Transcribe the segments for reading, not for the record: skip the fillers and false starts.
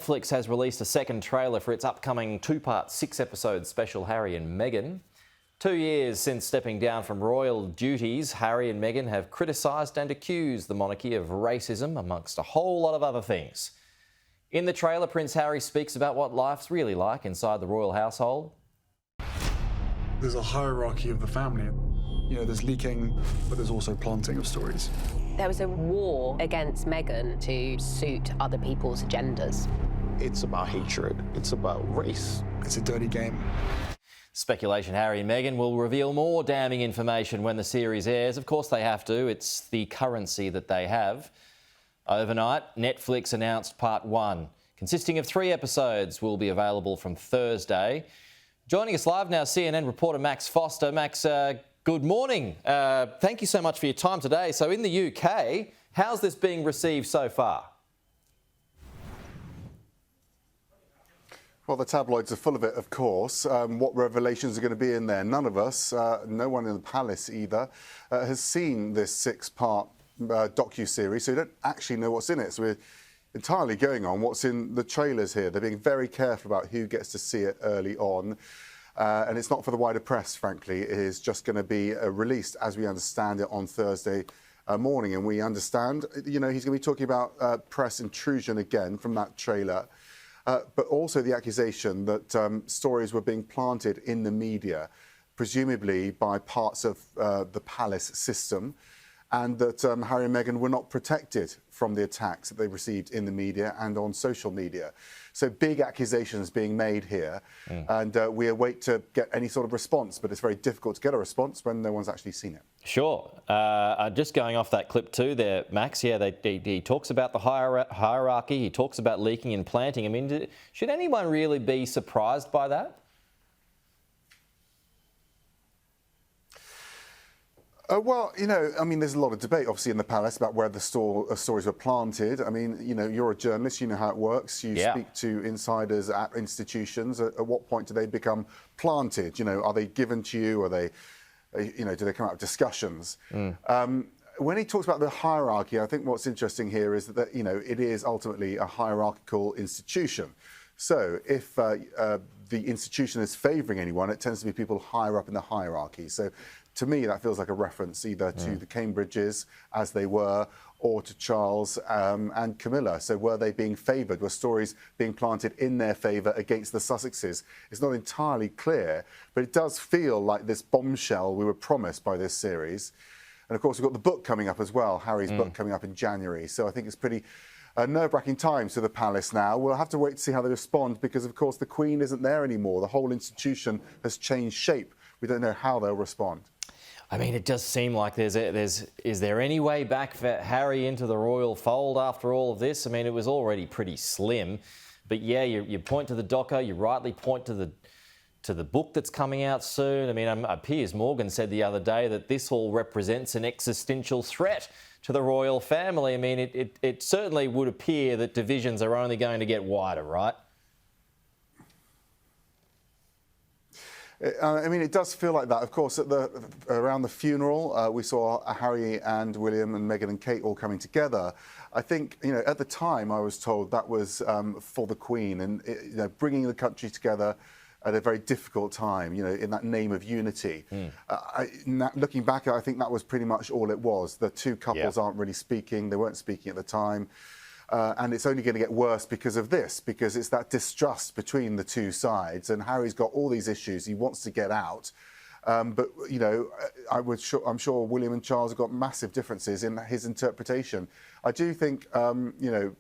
Netflix has released a second trailer for its upcoming two-part, 6-episode special Harry and Meghan. 2 years since stepping down from royal duties, Harry and Meghan have criticised and accused the monarchy of racism, amongst a whole lot of other things. In the trailer, Prince Harry speaks about what life's really like inside the royal household. There's a hierarchy of the family. You know, there's leaking, but there's also planting of stories. There was a war against Meghan to suit other people's agendas. It's about hatred. It's about race. It's a dirty game. Speculation Harry and Meghan will reveal more damning information when the series airs. Of course they have to. It's the currency that they have. Overnight, Netflix announced part 1, consisting of 3 episodes, will be available from Thursday. Joining us live now, CNN reporter Max Foster. Max, good morning. Thank you so much for your time today. So in the UK, how's this being received so far? Well, the tabloids are full of it, of course. What revelations are going to be in there? None of us, no one in the palace either, has seen this 6-part docu-series, so we don't actually know what's in it. So we're entirely going on what's in the trailers here. They're being very careful about who gets to see it early on. And it's not for the wider press, frankly. It is just going to be released, as we understand it, on Thursday morning. And we understand, you know, he's going to be talking about press intrusion again from that trailer. But also the accusation that stories were being planted in the media, presumably by parts of the palace system, and that Harry and Meghan were not protected from the attacks that they received in the media and on social media. So big accusations being made here, and we await to get any sort of response, but it's very difficult to get a response when no one's actually seen it. Sure. Just going off that clip too there, Max, yeah, he talks about the hierarchy, he talks about leaking and planting. I mean, should anyone really be surprised by that? Well, you know, I mean, there's a lot of debate, obviously, in the palace about where the stories were planted. I mean, you know, you're a journalist, you know how it works. You speak to insiders at institutions. At what point do they become planted? You know, are they given to you? Are they, you know, do they come out of discussions? When he talks about the hierarchy, I think what's interesting here is that, you know, it is ultimately a hierarchical institution. So if the institution is favouring anyone, it tends to be people higher up in the hierarchy. So to me, that feels like a reference either to the Cambridges, as they were, or to Charles and Camilla. So were they being favoured? Were stories being planted in their favour against the Sussexes? It's not entirely clear, but it does feel like this bombshell we were promised by this series. And of course, we've got the book coming up as well, Harry's book coming up in January. So I think it's pretty nerve-wracking times to the palace now. We'll have to wait to see how they respond because, of course, the Queen isn't there anymore. The whole institution has changed shape. We don't know how they'll respond. I mean, it does seem like is there any way back for Harry into the royal fold after all of this? I mean, it was already pretty slim. But yeah, you point to the doco, you rightly point to the book that's coming out soon. I mean, Piers Morgan said the other day that this all represents an existential threat to the royal family. I mean, it certainly would appear that divisions are only going to get wider, right? I mean, it does feel like that. Of course, around the funeral, we saw Harry and William and Meghan and Kate all coming together. I think, you know, at the time I was told that was for the Queen and, you know, bringing the country together at a very difficult time, you know, in that name of unity. Looking back, I think that was pretty much all it was. The two couples aren't really speaking. They weren't speaking at the time. And it's only going to get worse because of this, because it's that distrust between the two sides. And Harry's got all these issues he wants to get out. But, you know, I'm sure William and Charles have got massive differences in his interpretation. I do think, you know,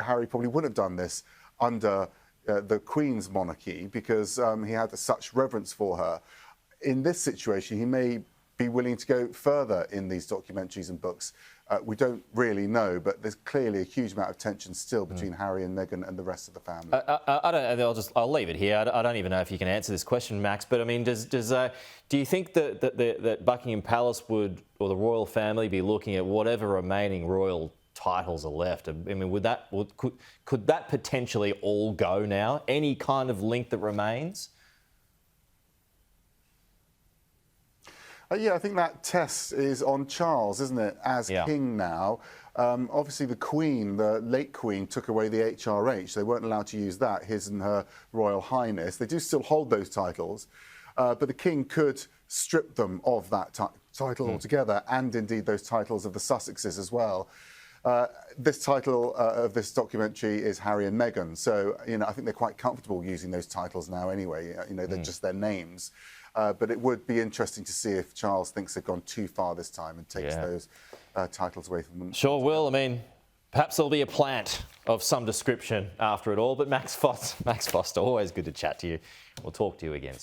Harry probably wouldn't have done this under the Queen's monarchy because he had such reverence for her. In this situation, he may be willing to go further in these documentaries and books. We don't really know, but there's clearly a huge amount of tension still between Harry and Meghan and the rest of the family. I'll leave it here. I don't even know if you can answer this question, Max. But I mean, do you think that Buckingham Palace would, or the royal family, be looking at whatever remaining royal titles are left? I mean, could that potentially all go now? Any kind of link that remains? Yeah, I think that test is on Charles, isn't it, as king now. Obviously, the Queen, the late Queen, took away the HRH. They weren't allowed to use that, His and Her Royal Highness. They do still hold those titles, but the King could strip them of that title altogether, and indeed those titles of the Sussexes as well. This title of this documentary is Harry and Meghan, so I think they're quite comfortable using those titles now anyway. They're just their names. But it would be interesting to see if Charles thinks they've gone too far this time and takes those titles away from them. Sure will. I mean, perhaps there'll be a plant of some description after it all. But Max Foster, always good to chat to you. We'll talk to you again soon.